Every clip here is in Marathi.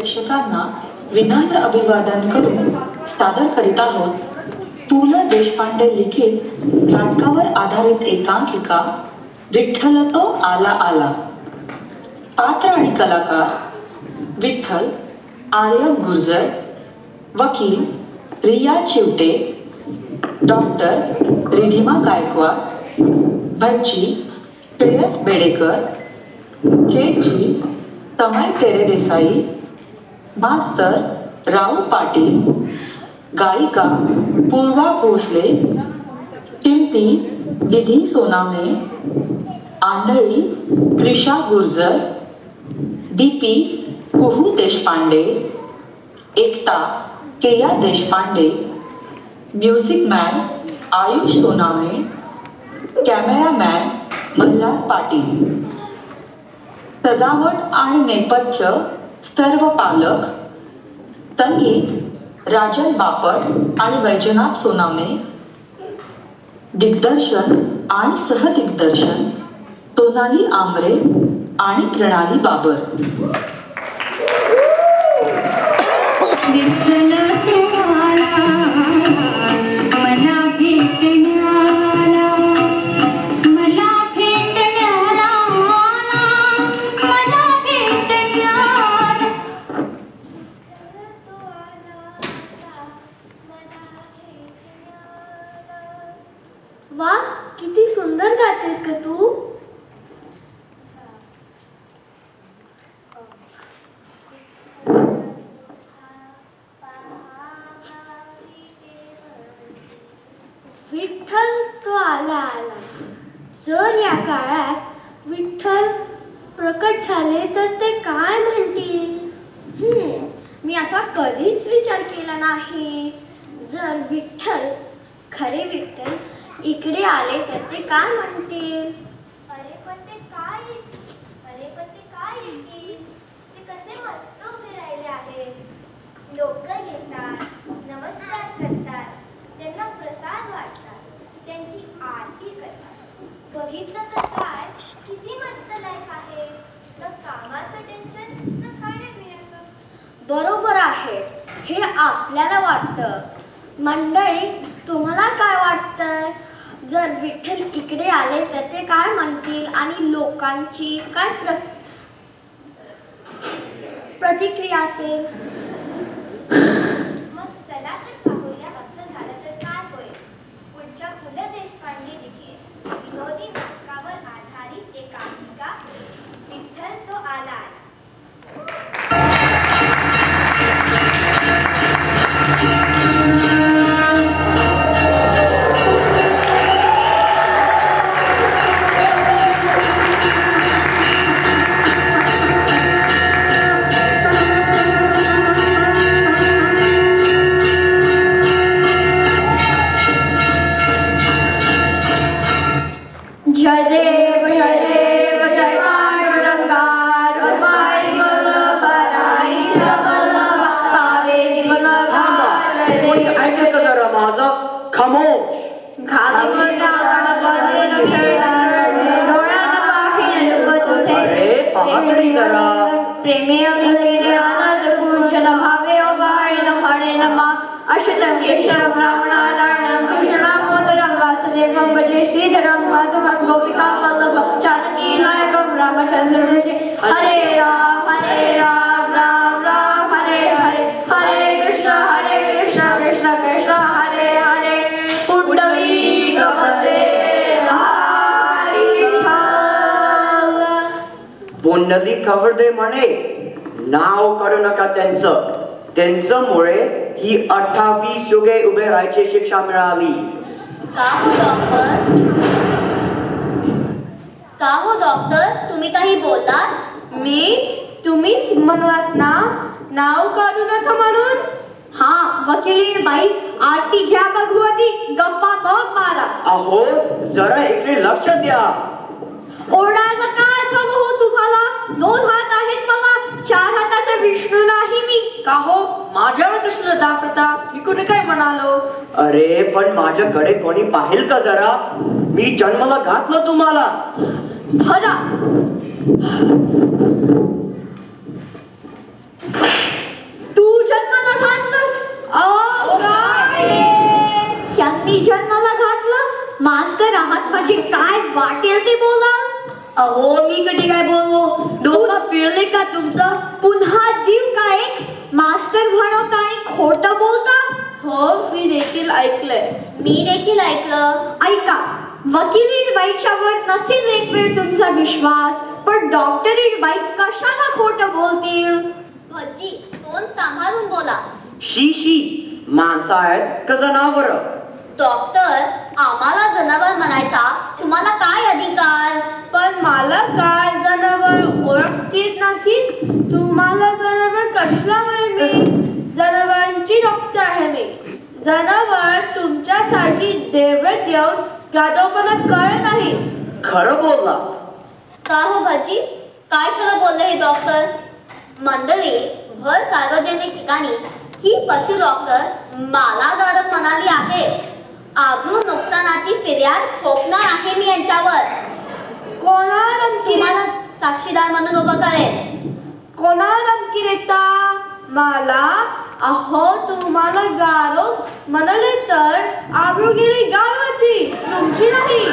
प्रेक्षकांना विनम्र अभिवादन करून सादर करीत आहोत पु ल देशपांडे लिखित नाटकावर आधारित एकांकिका विठ्ठल तो आला आला. पात्र आणि कलाकार: विठ्ठल आर्यन गुर्जर, वकील रिया चिवटे, डॉक्टर रिधिमा गायकवाड, भटजी श्रेयस बेडेकर, जेठजी तमय तेरेदेसाई, मास्तर राहुल पाटील, गायिका पूर्वा भोसले, चिंपी विधी सोनामे, आंधळी Trisha Gurjar, Deepi Kuhu Deshpande, Ekta Keya Deshpande, music man Ayush Soname, cameraman Malhar Patil. सजावट आणि नेपथ्य सर्व पालक. संगीत राजन बापट आणि वैजनाथ सोनावणे. दिग्दर्शन आणि सहदिग्दर्शन सोनाली आंबरे आणि प्रणाली बाबर. वा, किती सुंदर गातेस ग तू. विठ्ठल तो आला आला. जर या काळात विठ्ठल प्रकट झाले तर ते काय म्हणतील? मी असा कधीच विचार केला नाही. जर विठ्ठल, खरे विठ्ठल इकडे आले तर ते काय म्हणतील? अरे पण ते काय येतील? ते कसे मस्त उभे राहिले आहेत. लोक येतात, नमस्कार करतात, त्यांना प्रसाद वाटतात, त्यांची आरती करतात. बघितलं तर काय किती मस्त लाईफ आहे. न कामाचं टेन्शन, न खाण्यापिण्याचं. बरोबर आहे, हे आपल्याला वाटतं. मंडळी, तुम्हाला काय वाटतंय? जर विठ्ठल इकडे आले तर ते काय म्हणतील आणि लोकांची काय प्रतिक्रिया असेल? मग चला तर पाहूया असं झालं तर काय होईल. पुढच्या पु ल देशपांडे लिखित विनोदी नाटकावर आधारित एकांकिका विठ्ठल तो आला आला. जय देव जय देव जय पांडुरंगा रघुबाई वल्लभाई वल्लभा कावेरी वल्लभा जय कोणी देव ऐकलं का जरा माझं? खामोश. अरे पहा तरी जरा. प्रेमे अभिनय आनंद पूजन भावे ओवाळेन फाडे नमा अशुतं केशवं ब्राह्मणानां कृष्णं मोदरं वासुदेवं भजे श्रीधरं माधवं गोपिकां वल्लभं जानकी नायकं रामचन्द्रं भजे. हरे राम राम राम हरे हरे हरे कृष्ण कृष्ण कृष्ण हरे हरे. पुंडलीक वंदे हरी विठ्ठल. पुंडलिक खबरदे म्हणे, नाव करू नका त्यांचं. त्यांच्यामुळे ही 28 युगे उभे राहायची शिक्षा मिळाली. का हो डॉक्टर, तुम्ही काही बोललात? तुम्हीच म्हणालात ना नाव काढू नका म्हणून. हा वकिलीन बाई, आरती घ्या बघू आधी, गप्पा मग मारा. अहो जरा इकडे लक्ष द्या. ओरडायचं काय झालं हो तुम्हाला? 2 हात आहेत मला, 4 हाताचा विष्णू नाही मी. का हो, माझ्यावर कशाला जाफरता? मी कुठे काय म्हणालो? अरे पण माझ्याकडे कोणी पाहिल का जरा? मी जन्माला घातलं तुम्हाला. धरा. ते बोलाल? अहो मी कधी काय बोललो? डोकं फिरले का तुमचं? पुन्हा जीव का एक मास्तर म्हणत आणि खोटं बोलता? हो मी देखील ऐकलंय. मी देखील ऐकलं. ऐका, वकिली बाईच्यावर नसेल एक वेळ तुमचा विश्वास, पण डॉक्टरी बाई कशाला खोटं बोलतील? भजी तोंड सांभाळून बोला. शी माणसं आहेत का जनावर? डॉक्टर, आम्हाला जनावर म्हणायचा तुम्हाला काय अधिकार? पण मला काय जनावर ओळखतीच नाही. तुम्हाला जनावर कसला म्हणेन मी? जनावरांची डॉक्टर आहे मी. जनावर तुमच्यासाठी देवत येऊन गादोपणा करत नाही. खरं बोलला. का हो भजी, काय खरं बोलले हे डॉक्टर? मंडळी, भर सार्वजनिक ठिकाणी ही पशु डॉक्टर मालागारक म्हणाली आहे. आबरू नुकसानाची फिर्याद ठोकणार आहे मी यांच्यावर. कोणाला धमकी तुम्हाला साक्षीदार म्हणून उभं करेल. कोणाला धमकी देता? मला? अहो तुम्हाला गारो म्हणाले तर आबरू गेली गारवाची, तुमची नाही.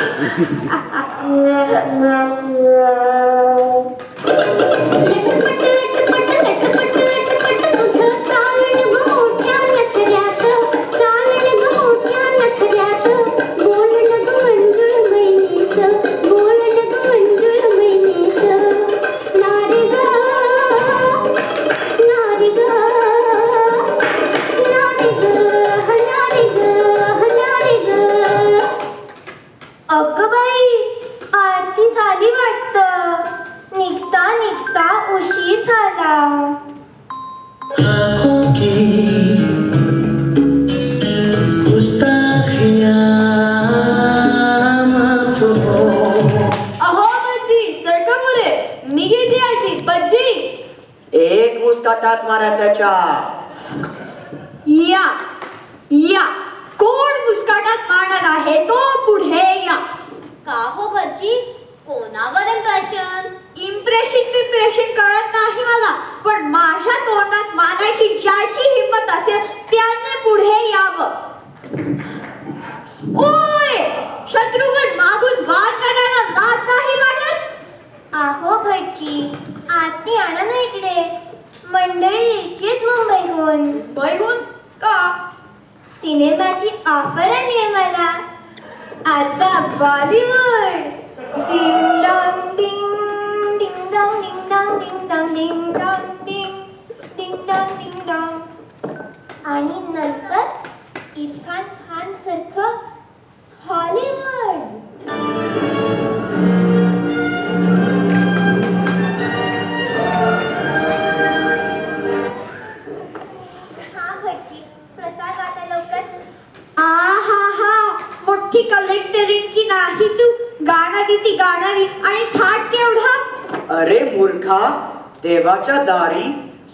अगं बाई, आरती झाली वाटतं. निघता निघता उशीर झाला. अहो बज्जी सरका पुढे, मी घेते आरती. बज्जी एक मुस्काटात मारा त्याच्या. या या, कोण मुस्काटात मारणार आहे तो पुढे या. का हो भजी, कोणावर इम्प्रेशन कळत नाही मला, पण माझ्या तोंडात मानायची ज्याची हिंमत असेल त्याने पुढे यावं. ओय, शत्रुघ्न मागून वार करायला लाज नाही वाटत? आहो भटजी, आरती आणा ना इकडे. मंडळी यायचीत मुंबईहून. बैहून का? सिनेमाची ऑफर आली आहे मला. आता बॉलिवूड. डिंग डॉंग डिंग, ding dong ding dong ding dong ding dong डिंग, डिंग डॉंग डिंग डॉंग. आणि नंतर इरफान खान सारखं हॉलिवूड. हा भटजी, प्रसाद आता लवकर. आहा, मोठी कलेक्टरीन की नाही तू? गाणारी आणि थाट केवढा? अरे मूर्खा, देवाच्या दारी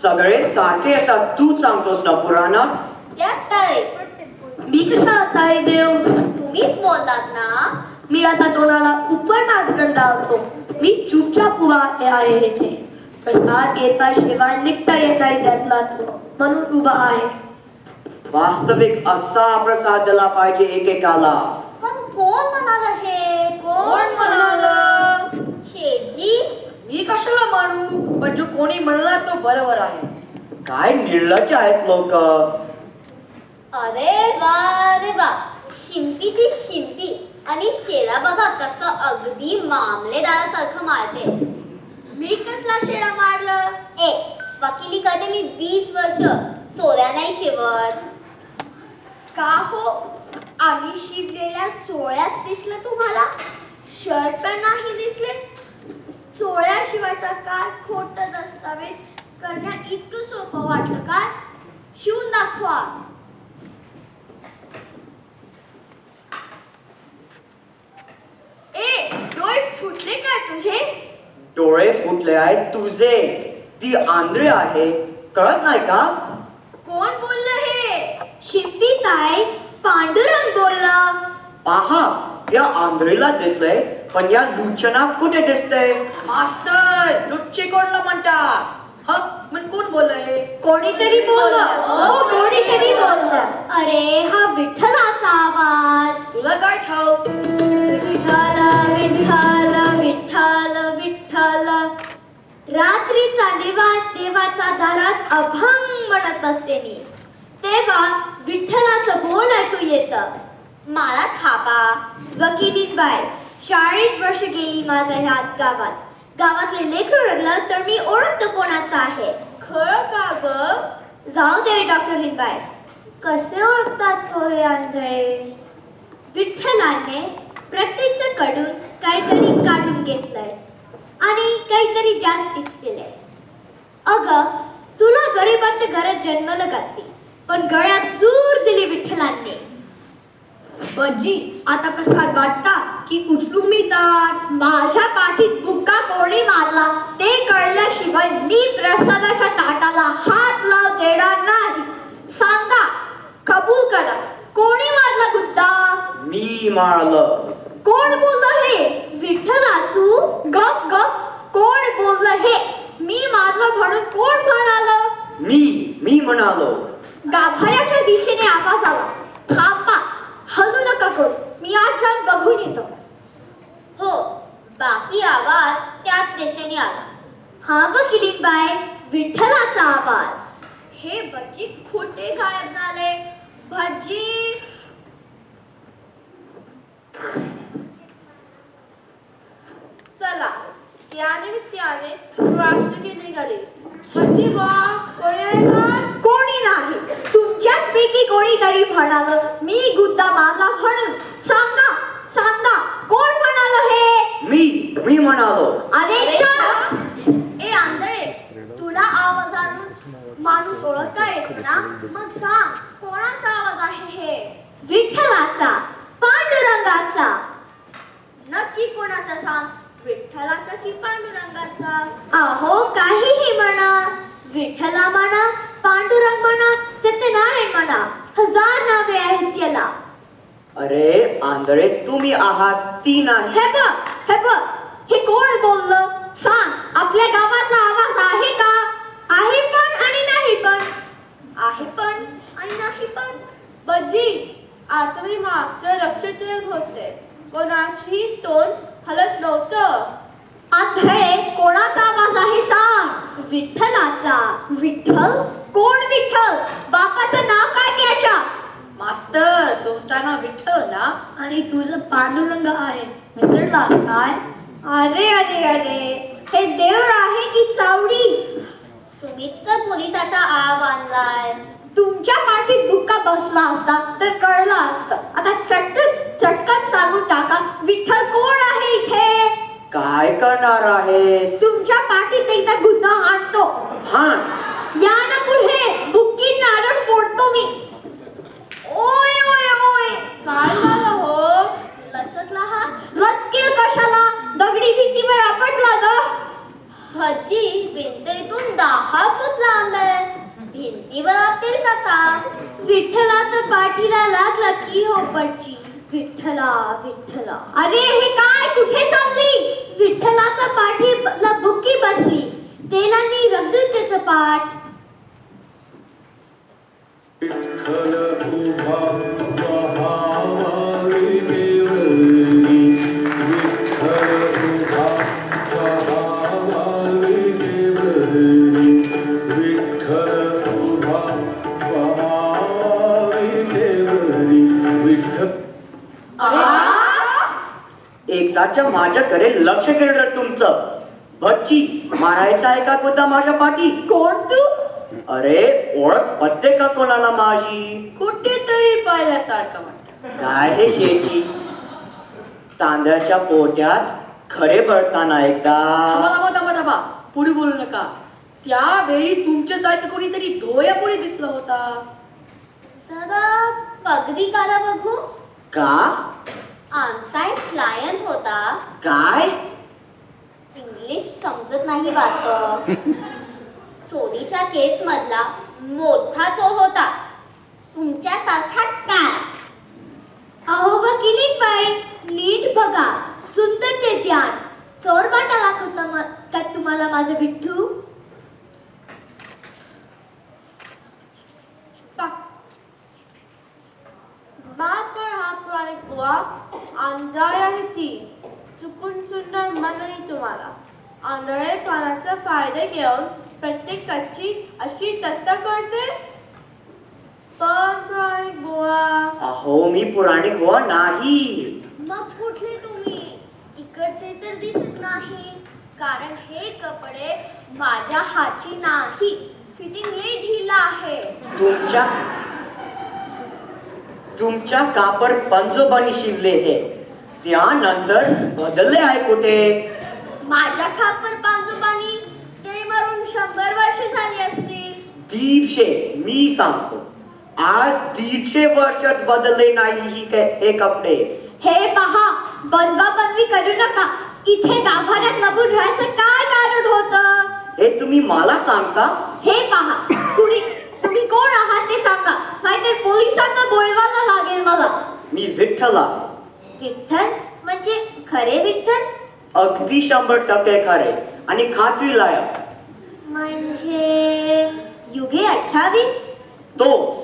सगळे सारखे असतात. तू सांगतोस ना पुराणात? त्यात काय? मी कशाला ताई देव? तुम्हीच बोललात ना. मी आता तोंडाला उपरनाच गंडावतो. मी चुपचाप उभा आहे इथे. प्रसाद येता शिवाय निघता येता त्यातला तो, म्हणून उभा आहे. वास्तविक असा प्रसाद दिला पाहिजे एकेकाला. पण कोण म्हणाल हे? कोण म्हणाल? शेजी. मी कशाला मानू, पण जो कोणी म्हणला तो बरोबर आहे. काय निर्लज्ज आहेत लोक. अरे वा, शिंपी ती शिंपी आणि शेरा बघा कसं अगदी मामलेदारासारखं मारते. मी कसला शेरा मारलं? वकिली करते मी 20 वर्ष, चोऱ्या नाही शिवत. का हो, आम्ही शिवलेल्या चोळ्याच दिसलं तुम्हाला? शर्ट पण नाही दिसले? चोळ्या शिवायचा काय खोटं दस्तावेज करण्यात इतकं सोपं वाटलं काय? शिवून दाखवा. डोळे फुटले काय तुझे? डोळे फुटले आहेत तुझे. ती आंधळी आहे, कळत नाही का? कोण बोललं हे? शिंपी ताई, पांडुरंग बोलला. पहा, त्या आंधळीला दिसलंय, पण या लुच्छना कुठे दिसतंय? मास्तर, लुच्चे कोणला म्हणतात? पण कोण बोलले? कोणीतरी बोललं. हो, कोणीतरी बोललं. अरे हा विठ्ठलाचा आवाज. तुला काय ठाऊक? विठ्ठल विठ्ठल रात्रीचा निवांत देवाचा दारात अभंग म्हणत असते मी. तेव्हा विठ्ठलाचं बोल ऐकू येतं. मला थापा वकिलीत बाय 40 वर्ष गेली माझ्या ह्याच गावात. गावातले लेकरं रडलं तर मी ओळखतो कोणाचा आहे. खरं का ग? जाऊ दे डॉक्टर हिंबाई. कसे ओळखतात तो हे आंधळे? विठ्ठलाने प्रत्येकाकडून काहीतरी काढून घेतलंय आणि काहीतरी जास्तीच दिलंय. अगं, तुला गरिबाच्या घरात जन्मलं घातली, पण गळ्यात सूर दिली विठ्ठलाने. भजी आता कसा वाटता की उचलू मी ताट? माझ्या पाठीत बुक्का कोणी मारला ते कळल्याशिवाय मी प्रसादाच्या ताटाला हात लाव देणार नाही. सांगा, कबूल करा, कोणी मारला गुद्दा? मी मारलं. कोण बोललं हे? विठ्ठला तू? गप गप, कोण बोललं हे? मी मारलं म्हणून कोण म्हणालं? मी म्हणालो. गाभाऱ्याच्या दिशेने आवाज आला. थांबा, हलू नका कोण, मी आज जाऊन बघून येतो. हो, बाकी आवाज त्याच दिशेने आला. हा वकिलीबाई, विठ्ठलाचा आवाज. हे भज्जी खोटे गायब झाले. भज्जी चला, त्याने मी त्याने राष्ट्रगीत निघाले. भजी बा, कोणी आहे का? कोणी नाही. तुमच्यापैकी कोणीतरी म्हणाल मी गुद्दा मारला म्हणून. सांगा सांगा, कोण म्हणाल हे? मी म्हणालो. अरे छा! ए आंधळे, तुला आवाजावरून माणूस ओळखता येतो ना? मग सांग, कोणाचा आवाज आहे हे? विठ्ठलाचा, पांडुरंगाचा. नक्की कोणाचा सांग? विठ्ठलाचा की पांडुरंगाचा? अहो, काहीही म्हणा. विठ्ठला म्हणा, पांडुरंग म्हणा, सत्यनारायण म्हणा, 1000 नावे आहेत त्याला. अरे आंधळे तुम्ही आहात, ती नाही. हे बघ, हे कोण बोललं? सांग, आपल्या गावातला आवाज आहे का? आहे पण आणि नाही पण. आहे पण आणि नाही पण. भजी, आता मी मागच्या लक्ष देत होते. कोणाची तोंड हलत नव्हतं. आंधळे, कोणाचा आवाज आहे सांग? विठ्ठलाचा. विठ्ठल? कोण विठ्ठल? बापाचं नाव काय त्याच्या? मास्तर, तुमचा नाव विठ्ठल ना, आणि तुझं पांडुरंग आहे. विसरलास काय? अरे अरे अरे, हे देऊळ आहे की चावडी? तुम्हीच तर पोलिसाचा आळा बांधलाय. तुमच्या पाठीत बुक्का बसला असता तर कळलं असतं. आता चटकन सांगून टाका, विठ्ठल कोण आहे इथे? काय करणार आहेस? तुमच्या पाठीत एकदा गुन्हा आणतो. हा, या ना पुढे, बुक्की नारळ फोडतो मी. ओय ओय ओय, काय झालं हो? लचकला हा. लचकेल कशाला? दगडी भिंतीवर आपटला ग. हजी, भिंतीतून 10 फूट लांब आहे. भिंतीवर आपटेल कसा? विठ्ठलाचं पाठीला लागला की हो पडची. विठ्ठला विठ्ठला. अरे हे काय, कुठे चाललीस? विठ्ठलाच्या पाठीला बुक्की बसली, तेलानी रगदूचे चपाट. विठ्ठल उभा पहावारी देवरी, विठ्ठल उभा पहावारी देवरी, विठ्ठल उभा पहावारी देवरी, विठ्ठल. एकदाच्या माझ्याकडे लक्ष केलं तुमचं. भज्जी, मारायचं आहे का कोणता माझ्या पाठी? कोण तू? अरे ओळख पडते का कोणाला माझी? कुठेतरी पाहिल्यासारखं वाटतं. काय हे शेची, तांदळाच्या पोट्यात खरे भरताना एकदा. थांबा, पुढे बोलू नका. त्यावेळी तुमच्यासारखं कोणीतरी धोयापुढे दिसलं होता. जरा पगडी काढा बघू. का? आमचा एक क्लायंट होता. काय? इंग्लिश समजत नाही वाटत. चोरीच्या केस मधला मोठा चोर होता. तुमच्यासारखा काय? अहो वकिली बाई, नीट बघा, सुंदर ते ध्यान. चोर वाटाला का तुम्हाला माझं विठ्ठू? माफ कर हा पुराणिक बुवा, अंधार आहे ती. चुकून सुंदर मनली तुम्हाला. आंधळेपणाचा फायदा घेऊन प्रत्येकाची अशी दत्ता करते. पण पुराणिक बुवा, अहो मी पुराणिक बुवा नाही. मग कुठले तुम्ही? इकडचे तर दिसत नाही, कारण हे कपडे माझ्या हाती नाही. फिटिंग लई ढिला आहे. तुमच्या कापड पंजोबानी शिवले हे, त्यानंतर बदलले आहे कुठे? माझ्या खापर पांजोबानी ते मरून 100 वर्ष झाली असतील. 150. मी सांगतो, आज 150 वर्षात बदलले नाही हे कपडे. हे पहा, बनवा बनवी करू नका. इथे गाभाऱ्यात लपून राहायचं काय कारण होतं? हे तुम्ही मला सांगता? हे पहा, तुम्ही कोण आहात ते सांगा, नाहीतर पोलिसांना बोलवायला लागेल मला. मी विठ्ठल आहे. विठ्ठल म्हणजे खरे विठ्ठल? अगदी 100% खरे आणि खात्री लायक. म्हणजे युगे 28? तोच.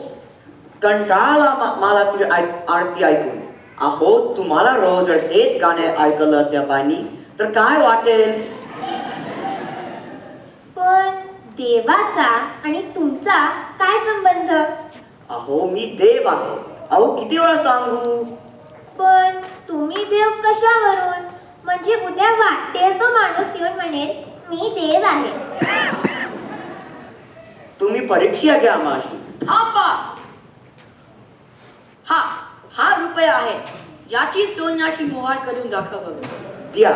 कंटाळला मला ती आरती ऐकून. अहो तुम्हाला रोज तेच गाणे ऐकलं त्या बानी तर काय वाटेल? पण देवाचा आणि तुमचा काय संबंध? अहो मी देव आहे. अहो किती वेळा सांगू? पण तुम्ही देव कशावरून? म्हणजे उद्या वाटेल तो माणूस येऊन म्हणेल मी देव आहे. तुम्ही परीक्षा घ्या माझी. थांबा. हा रुपया आहे, याची सोन्याची मोहर करून दाखव. द्या.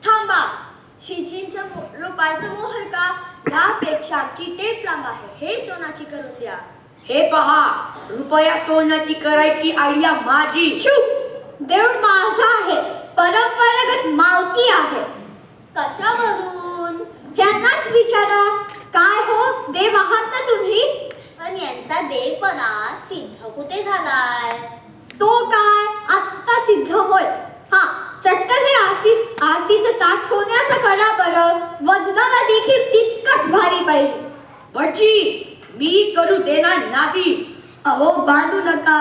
थांबा, शिजींच्या रुपयाचं मोहर का? यापेक्षा आमची टेप लांब आहे, हे सोनाची करून द्या. हे पहा, रुपया सोन्याची करायची आयडिया माझी. देव माझा आहे, परंपरागत मावती आहे. कशावरून? ह्यांनाच विचारा. काय हो, देव आहात ना तुम्ही? पण यांचा देवपणा सिद्ध कुठे झालाय? तो काय आत्ता सिद्ध होय. हा, चटकन हे आरतीचं ताट सोन्याचं करा बरं. वजनाला देखील तितकंच भारी पाहिजे. भटजी, मी करू देणार नाही. अहो बांधू नका.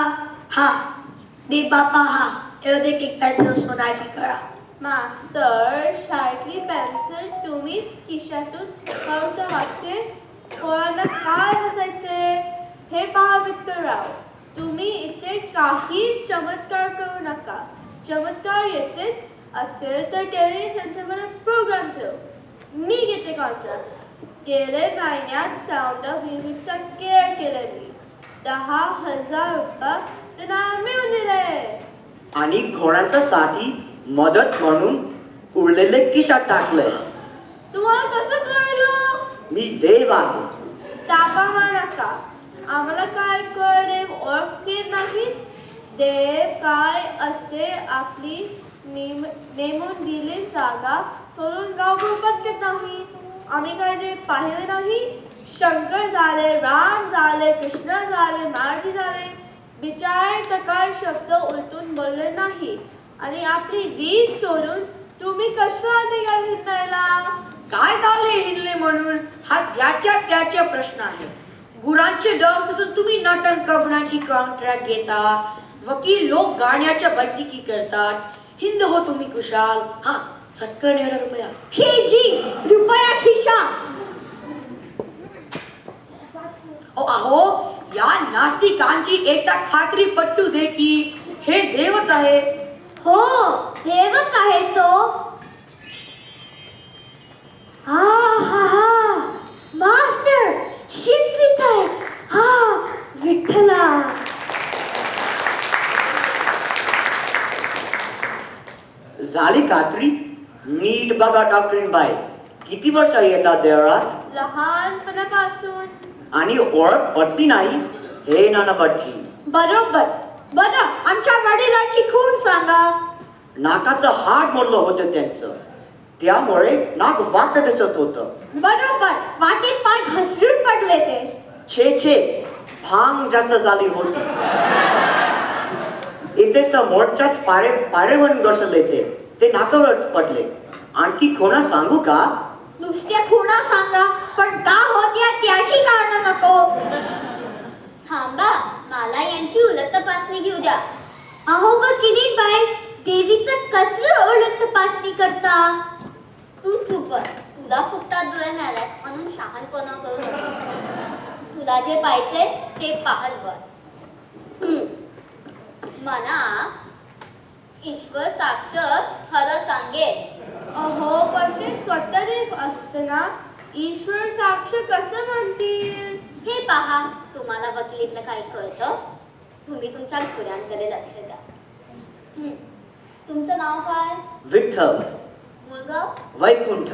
हा दे बापा, हा एक पेन्सिल सोनाची करा. मास्तर, शाळेतली पेन्सिल तुम्हीच खिशातून काढून वाटते. पोरांना काय हसायचे? हे पहा विठ्ठलराव, तुम्ही इथे काही चमत्कार करू नका. चमत्कार येतेच असेल तर टेनिस सेंटरमध्ये प्रोग्राम ठेव. मी घेते कॉन्ट्रॅक्ट. गेले महिन्यात साऊंड ऑफ म्युझिकचा केअर केले मी. 10,000 रुपये त्यांना मिळून दिले. आणि घोड्यांच्या साठी मदत म्हणून उरलेले खिशात टाकलंय. तुम्हाला कसं कळलं? मी देव आहे. तापा नका. आम्हाला काय देव ओळखते नाही. देव काय असे आपली नेमून दिली जागा सोडून गावभर पटकत नाही. आम्ही काय देव पाहिले नाही? शंकर झाले, राम झाले, कृष्ण झाले, मारुती झाले. बिचारे तकार शब्द उलटून बोलले नाही. आणि आपली रीत सोडून तुम्ही कशा निघाली फिरायला? काय झाले हिंडले म्हणून? हा त्याच्या प्रश्न आहे. गुरांचे डग पासून तुम्ही नाटक करण्याची कॉन्ट्रॅक्ट घेता. वकील लोक गाण्याच्या बैठकी करतात. हिंद हो तुम्ही कुशाल. हा, सटकन एवढा रुपया. हे जी रुपया खिशा. अहो, या नास्तिकांची एकदा खात्री पट्टू दे की हे देवच आहे. हो, देवच आहे तो. हा हा हा, मास्टर शिकवित आहे. हा विठ्ठला. झाली खात्री? नीट बघा डॉक्टरीन बाई, किती वर्ष येतात देवळात? लहानपणापासून. आणि ओळख पटली नाही हे नाना भटजी. बरोबर. बरं, आमच्या वडिलांची खूण सांगा. नाकाचं हाड मोडलं होतं त्यांचं, त्यामुळे नाक वाक दिसत होतं. बरोबर, वाटेत पाय घसरून पडले ते. छे भांग जास्त झाली होती. इथे समोरच्याच पारेवर घसरले ते नाकावरच पडले. आणखी कोणा सांगू का? नुसत्या खुणा सांगा, पण का होत्या त्याची कारण नको. थांबा, मला यांची उलट तपासणी घेऊ द्या. अहो ग किलीट बाई, देवीचं कसलं उलट तपासणी करता? तू चूप बस. तुला फुकटात डोळे मिळालाय म्हणून शहाणपणा करू नको. तुला जे पाहिजे ते पाहत बस. म्हणा ईश्वर साक्ष खरं सांगेल. अहो कसे स्वतःदेव असताना ईश्वर साक्ष कसं म्हणतील? हे पहा, तुम्हाला वकिलीतलं काय कळतं? तुम्ही तुमच्या गुरांकडे लक्ष द्या. तुमचं नाव काय? विठ्ठल मुलगाव? वैकुंठ.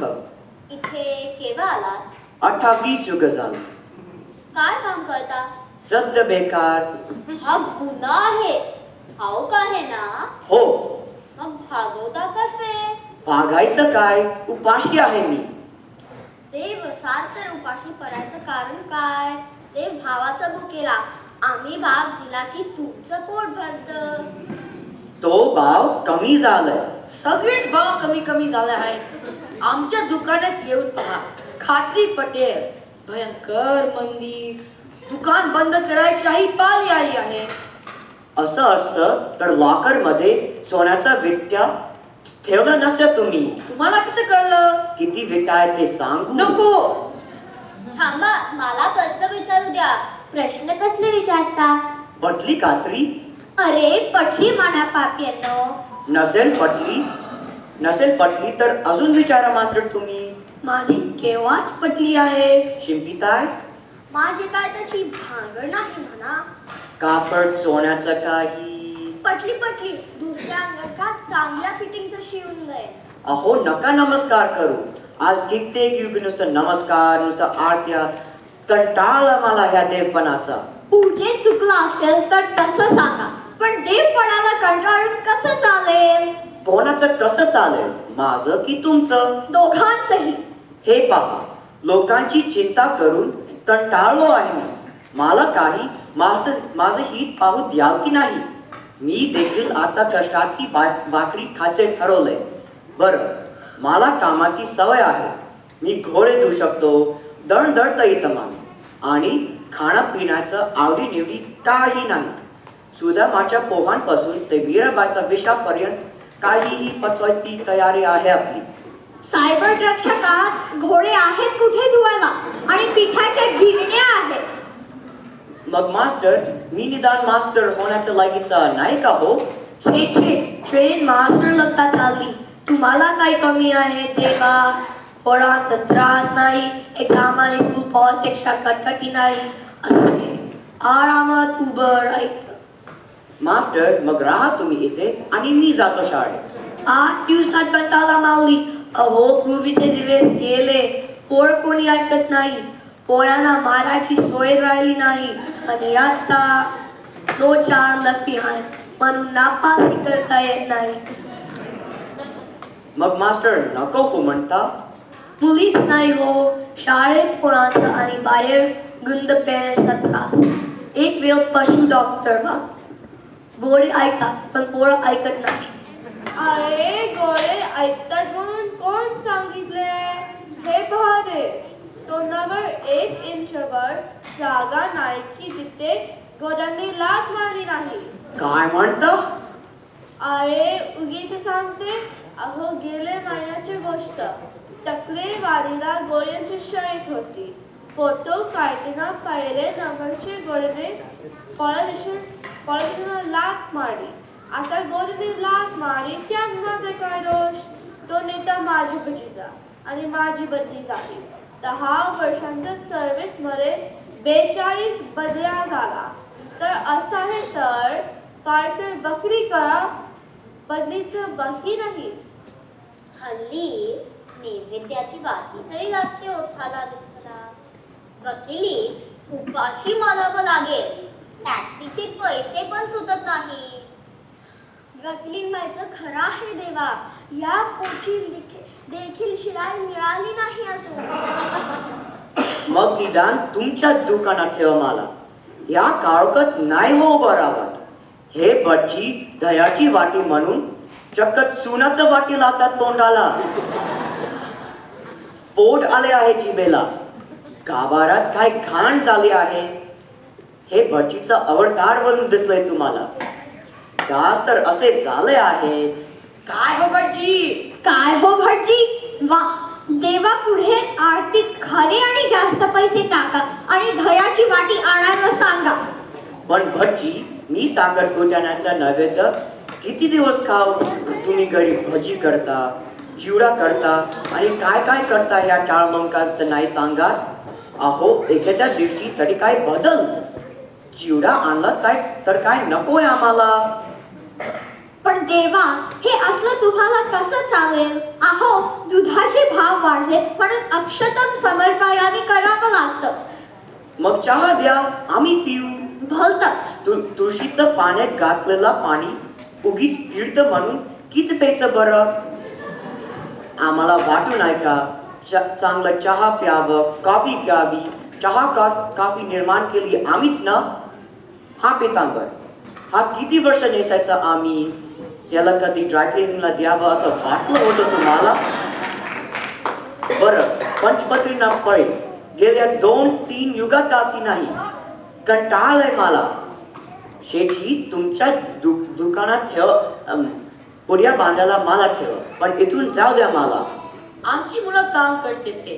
इथे केव्हा आलात? 28 युग झालं. काय काम करता? सध्या बेकार. हा गुन्हा आहे, ठाऊक आहे ना? हो. मग भागवता कसे? भागायचं काय, उपाशी आहे मी. देव असाल तर उपाशी पडायचं कारण काय? देव भावाचा भुकेला, आम्ही भाव दिला की तुमचं पोट भरतं. तो भाव कमी झालाय. सगळेच भाव कमी कमी झाले आहेत. आमच्या दुकानात येऊन पहा, खात्री पटेल. भयंकर मंदी, दुकान बंद करायची पाळी आली आहे. असं असतं तर लॉकर मध्ये सोन्याचा विट्या ठेवलं नसतं तुम्ही. तुम्हाला कसं कळलं? किती विटा आहे ते सांगू? नको. थांबा, मला प्रश्न विचारू द्या. प्रश्न कसले विचारता? पटली कात्री? अरे पटली म्हणा पाप्यानो. नसेल पटली तर अजून विचारा मास्टर तुम्ही. माझी केव्हाच पटली आहे. शिंपिताय? माझी काय त्याची भांगड नाही म्हणा. कापड सोन्याचं काही? पटली दुसऱ्या अंगात चांगल्या फिटिंगचं शिवून दे. अहो नका नमस्कार करू. आज कित्येक युग नुसतं नमस्कार, नुसतं आरत्या. कंटाळला मला ह्या देवपणाचा. पुढे चुकलं असेल तर तसं सांगा, पण देवपणाला कंटाळून कसं चालेल? कोणाचं कसं चालेल, माझं की तुमचं? दोघांचंही. हे पहा, लोकांची चिंता करून कंटाळलो आहे मी. मला काही माझं हित पाहू द्याल की नाही? मी देखील आता कष्टाची भाकरी खायचे ठरवलंय. बरं, मला कामाची सवय आहे. मी घोडे धुऊ शकतो, दळण दळता येतं मला, आणि खाण्यापिण्याचं आवडीनिवडी काही नाही. सुदामाच्या पोहांपासून ते वीराबाईच्या विषापर्यंत काहीही पचवायची तयारी आहे आपली. सायबर ट्रकच्या काळात घोडे आहेत कुठे धुवायला, आणि पिठाच्या गिरण्या आहेत. मग मास्टर, मी निदान मास्टर होण्याच्या लायकीचा नाही का हो? ट्रेन मास्टर लगता चालली. तुम्हाला काय कमी आहे तेव्हा? पोरांचा त्रास नाही, एक्झाम आणि स्कूल पॉलिटिक्सच्या कटकटी नाही. असे आरामात उभं राहायचं. मास्टर, मग राहा तुम्ही इथे आणि मी जातो शाळेत. 8 दिवसात कंटाळा मावली. अहो पूर्वी ते दिवस गेले. पोर कोणी ऐकत नाही. पोरांना मारायची सोय राहिली नाही. आणि आता नो चार लकी आहे म्हणून नापासी करता येत नाही. मग मास्टर नको हो म्हणता? मुलीच नाही हो, शाळेत पोरांचा आणि बाहेर गुंड पेरेंट्सचा त्रास. एक वेळ पशु डॉक्टर बा. गोडे ऐकतात पण पोरं ऐकत नाही. अरे गोळे ऐकतात म्हणून कोण सांगितले? हे पहा रे, तोंडावर 1 इंचवर जागा नाही की जिथे गोड्यांनी लाथ मारली नाही. काय म्हणता? अरे उगीच सांगते. अहो गेले महिन्याची गोष्ट. टकलेवाडीला गोळ्यांची शाळेत होती. फोटो काढताना पहिले नंबरचे गोळ्याने पॉलिटिशियनला लाथ मारली. आता गोळ्याने लाथ मारली, त्या गुन्ह्याचे काय दोष? तो नेता माझी भजीचा आणि माझी बदली झाली. 10 वर्षांच्या सर्व्हिस मध्ये 42 बदल्या झाला. तर असं आहे तर फार तर बकरी करा, बदलीचं बाकी नाही. हल्ली नैवेद्याची वाटी तरी लागते ओठाला दुखाला. वकिली उपाशी मारावं लागेल. टॅक्सीचे पैसे पण सुटत नाही. वकिलीन व्हायचं खरं आहे देवा. या पोची देखील शिलाई मिळाली नाही अजून. मग निदान तुमच्या दुकानात ठेवा मला. या काळोखात नाही हो बराबर. हे बच्ची दह्याची वाटी म्हणून चक्क चुनाचं वाटी लावतात तोंडाला. पोट आले आहे जिभेला. गाभारात काय घाण झाली आहे. हे भटजीचा अवतार वरून दिसलंय तुम्हाला. डास तर असे झाले आहेत. काय हो भटजी? काय हो भटजी? वा, देवा पुढे आरतीत खरे आणि जास्त पैसे टाका आणि दह्याची वाटी आणायला सांगा. पण भटजी, मी साखर फुटाण्याचा नव्हे तर किती दिवस खाऊ? तुम्ही घरी भजी करता, चिवडा करता आणि काय काय करता या टाळमंकात नाही सांगात? अहो, एखाद्या दिवशी तरी काय बदल. चिवडा आणला तर काय नकोय आम्हाला? पण देवा, हे असलं तुम्हाला कसं चालेल? अहो, दुधाचे भाव वाढले म्हणून अक्षतम समर्पयामी करावं लागतं. मग चहा द्या, आम्ही पिऊ. भलतंच. तुळशीचं पाण्यात घातलेलं पाणी उगीच तीर्थ म्हणून किती प्यायचं बरं? आम्हाला वाटू नाही का चांगलं चहा प्यावं, कॉफी प्यावी? कॉफी निर्माण केली आम्हीच ना. हा पितांबर, हा किती वर्ष नेसायचा आम्ही? त्याला कधी ड्रायक्लिनिंगला द्यावं असं वाटलं होतं तुम्हाला? बरं, पंचपत्रीना फळे गेल्या 2-3 युगात अशी नाही. कंटाळलंय मला. शेठी, तुमच्या दुकानात ठेव, पुड्या बांधायला मला ठेव, पण इथून जाऊ द्या मला. आमची मुलं काम करते ते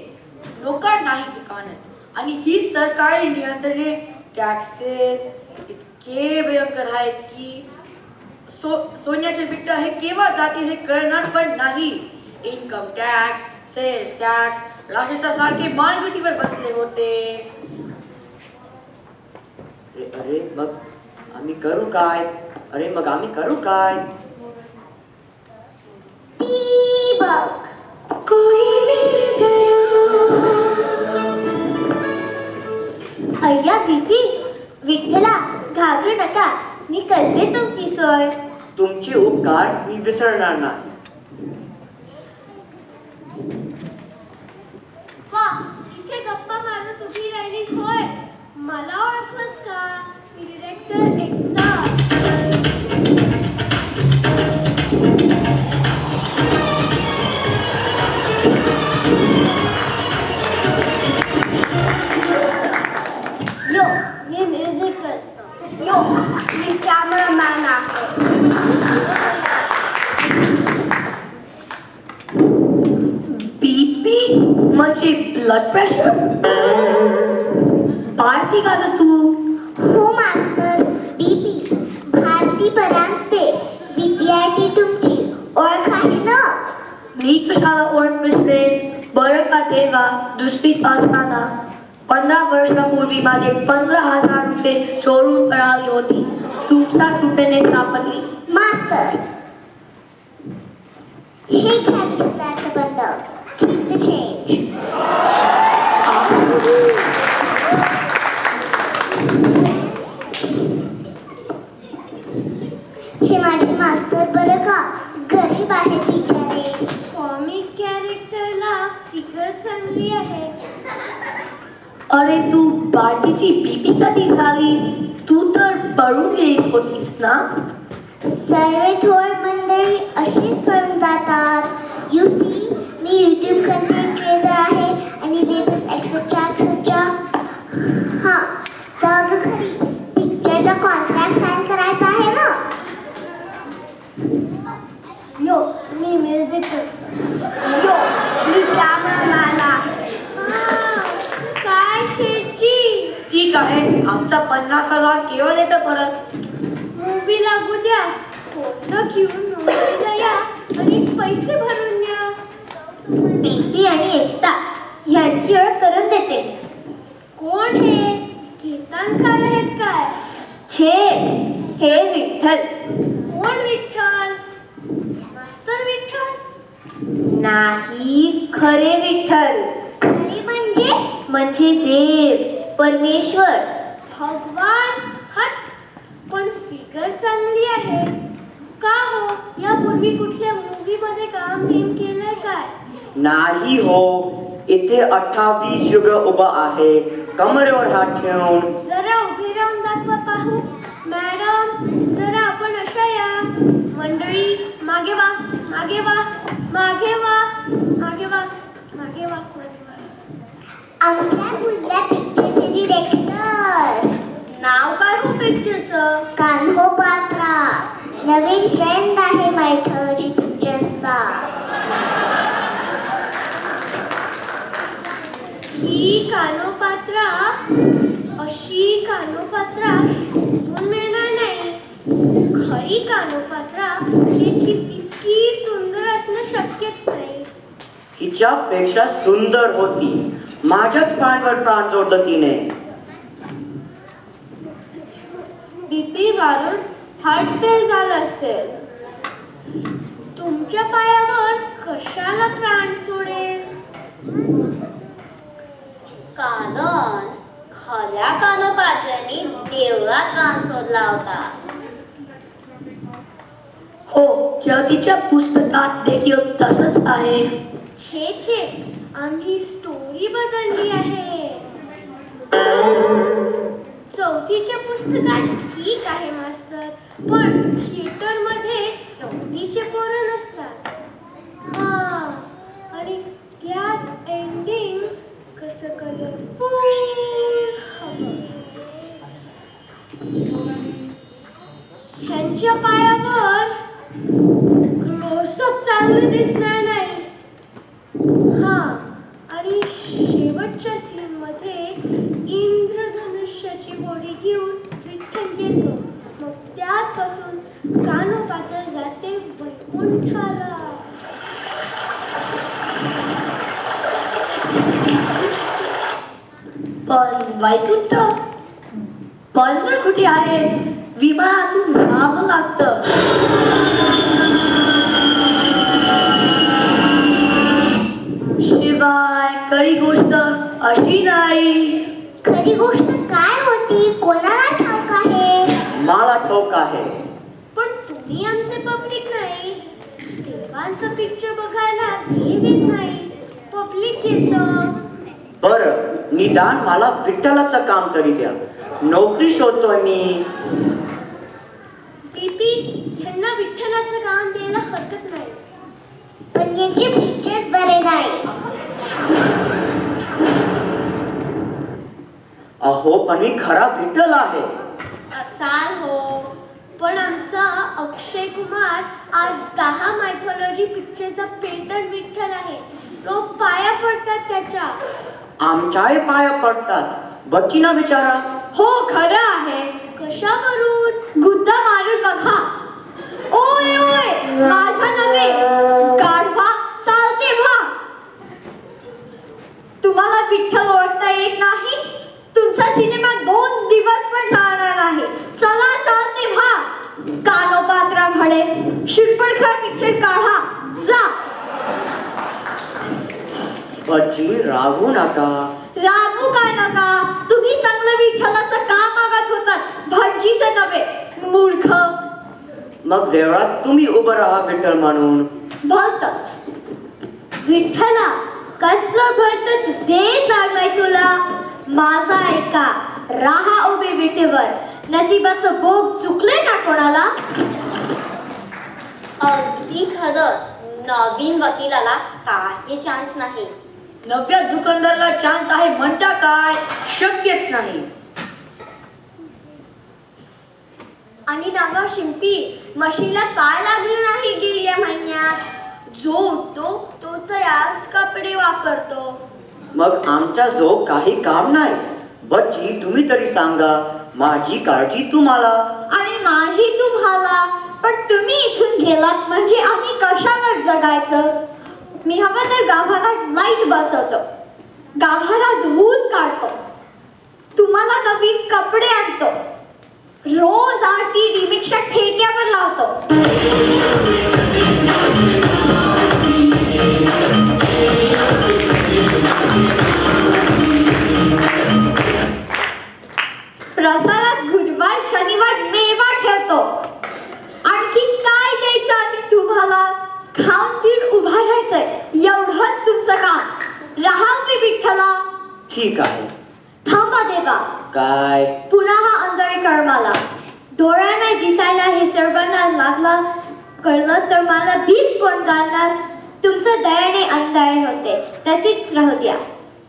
नोकर नाही दुकानात. आणि ही सरकारी नियंत्रणे, टॅक्सेस इतके भयंकर आहेत की सोन्याचे बिट्ट हे केव्हा जातील हे कळणार पण नाही. इन्कम टॅक्स, सेल्स टॅक्स, राक्षसासारखे मानगटीवर बसले होते. अरे मग आम्ही करू काय? ती बघ. अय्या बिपी, विठ्ठला घाबरू नका, मी करते तुमची सोय. तुमचे उपकार मी विसरणार नाही. वा, इथे गप्पा मारत उभी राहिलीस होय? मला ओळखलंस का? मी डिरेक्टर एकता. यो, मी म्युझिक करतो. यो, मी कॅमेरामॅन आहे. बीपी म्हणजे ब्लड प्रेशर? भारती का ग तू? हो मास्तर, बीपी भारती परांजपे, विद्यार्थी तुमची ओळख आहे ना? मी कशाला ओळख विसरेन? बरं का देवा, दुसरीत असताना 15 वर्षापूर्वी माझे 15,000 रुपये चोरून पळाली होती. तुमच्या कृपेने सापडली. मास्तर, हे घ्या विस्तारचं बंद. Keep the change. हे माझे मास्तर बरं का, गरीब आहेत बिचारे. कॉमिक कॅरेक्टरला फिगर चांगली आहे. अरे तू भारतीची बीपी कधी झालीस? तू तर पळून गेलीस होतीस ना? सर्वे थोर मंडळी अशीच पळून जातात. यू सी, मी यूट्यूब कंटेंट क्रिएटर आहे आणि लेटेस्ट एक्सेट्रा. हां, चल ग खरी, पिक्चरचा कॉन्ट्रॅक्ट साईन करायचा आहे ना. यो, मी म्युझिक करतो. यो, मी कॅमेरामॅन आहे. काय शेठजी? ठीक आहे, आमचा 50,000 केव्हा देतं परत? मूवी लागू द्या, फोटो घेऊन मूवीला या आणि पैसे भरून द्या. बीपी आणि एकता यांची ओळख करून देते. कोण हे? कीर्तनकार आहेत काय? छे, हे विठ्ठल. कोण विठ्ठल? मास्तर विठ्ठल? नाही, खरे विठ्ठल. खरे म्हणजे देव, परमेश्वर, भगवान. हट, पण फिगर चांगली आहे. का हो, यापूर्वी कुठल्या मूवी मध्ये काम केलंय काय? नाही हो, इथे 28 युग उभा आहे, कमरेवर हात ठेवून. जरा उभे राहून दाखवा पाहू. मॅडम, जरा आपण अशा या. मंडळी, मागे वा, मागे वा, मागे वा, मागे वा, मागे वा, मागे वा. आमच्या पुढल्या पिक्चरचे डिरेक्टर. नाव काय हो पिक्चरचं? कान्हो पात्रा. नवीन ट्रेंड आहे मैथोलॉजी पिक्चर्सचा. अशी कानोपात्रा शोधून मिळणार नाही. खरी कानोपात्रा देखील इतकी सुंदर असणं शक्यच नाही. हिच्यापेक्षा सुंदर होती. माझ्याच पायांवर प्राण जोडलं तिने. बीपी वाढून हार्ट फेल झालं असेल. तुमच्या पायावर कशाला प्राण सोडेल? कारण खऱ्या कानोपात्रांनी देवळात प्राण सोडला होता. हो, ज्योतीच्या पुस्तकात देखील तसंच आहे. छे, आम्ही स्टोरी बदलली आहे. चौथीच्या पुस्तकात ठीक आहे मास्तर, पण थिएटर मध्ये चौथीचे पोरं नसतात. हा, आणि त्यात एंडिंग कसं कलरफुल हवं. ह्यांच्या पायावर क्लोजअप चांगले दिसणार नाही. हा, आणि शेवटच्या सीन मध्ये इंद्रधनुष्याची गोळी घेऊन विठ्ठल येतो. मग त्यापासून कानोपात्र जाते वैकुंठाला. पण वैकुंठ पण कुठे आहे? विमानातून जावं लागतं. शिवाय खरी गोष्ट अशी नाही. खरी गोष्ट काय होती कोणाला ठाऊक आहे? मला ठाऊक आहे. पण तुम्ही आमचे पब्लिक नाही. देवांचा पिक्चर बघायला देव येत नाही, पब्लिक येतं. बरं, निदान मला विठ्ठलाचं काम तरी द्या. नोकरी शोधतोय मी. बीपी, ह्यांना विठ्ठलाचं काम द्यायला हरकत नाही. पण यांचे पिक्चर्स बरे नाही. अहो, पण मी खरा विठ्ठल आहे. असाल हो, पण आमचा अक्षय कुमार आज 10 मायथॉलॉजी पिक्चरचा पेटंट विठ्ठल आहे. लोक पाया पडतात त्याच्या. आमच्याही पाया पडतात. बच्चीना विचारा. हो, खरं आहे. कशावरून? गुद्दा मारून बघा. ओय ओय, माझा नव्हे, गाढवा चालते व्हा. तुम्हाला विठ्ठल ओळखता येत नाही? तुमचा सिनेमा 2 दिवस पण चालणार नाही. चला चालते व्हा. कानोपात्रा म्हणे शिरपडखड पिक्चर काढा, जा. बच्ची, रागू नका. रागू काय नका. तुम्ही चांगलं विठ्ठलाचं काम मागत होतात, भटजीचं नव्हे. मूर्ख. मग देवळात तुम्ही उभं राहा विठ्ठल म्हणून. भलतच. विठ्ठला, कसलं भलतच वेद लागलाय तुला. माझा ऐका, राहा उभे विटेवर. नशिबाचं भोग चुकले का कोणाला? अगदी खरं. नवीन वकिलाला काही चान्स नाही. नव्या दुकानदाराला चान्स आहे म्हणता काय? शक्यच नाही. आणि नावा शिंपी, मशीनला पाय लागले नाही गेल्या महिन्यात. जो उठतो तो तयारच कपडे वापरतो. मग आमच्या जो काही काम नाही. बच्ची, तुम्ही तरी सांगा. माझी काळजी तुम्हाला आणि माझी तुम्हाला. पण तुम्ही इथून गेलात म्हणजे आम्ही कशावर जगायचं? मी हवं तर गाभाला लाईट बसवतो, गाभाला धुवून काढतो, तुम्हाला नवीन कपडे आणतो, रोज आरती रिमिक्सच्या ठेक्यावर लावतो. प्रसादात गुरुवार शनिवार मेवा ठेवतो. आणखी काय द्यायचं आम्ही तुम्हाला? खाऊन पिऊन उभा राहायचंय, एवढंच तुमचं काम. राहा मी विठ्ठला. ठीक आहे. थांबा देवा. काय? पुन्हा हा अंधारी कर्माला. डोळ्यांना दिसायला हे सर्वांना लागला कळलं तर मला भीत कोण घालणार? तुमचं दयाने अंधारे होते, तशीच राहू द्या.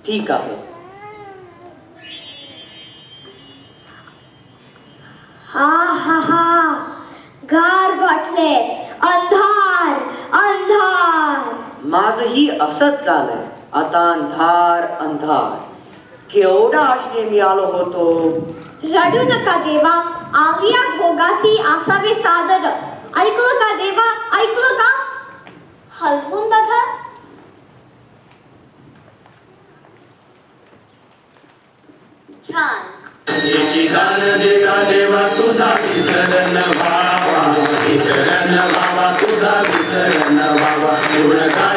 ठीक आहे. हा हा हा, गार वाटले. अंधार अंधार. माझही असंच झालंय. आता अंधार अंधार. केवढा आशेने मी आलो होतो. रडू नका देवा, आलिया भोगासी असावे सादर. ऐकलं का देवा, ऐकलं का? हलवून बघा. छान. याची दान देगा देवा तुझा विसरण व्हावा, विसरण व्हावा तुझा विसरण व्हावा. पूर्ण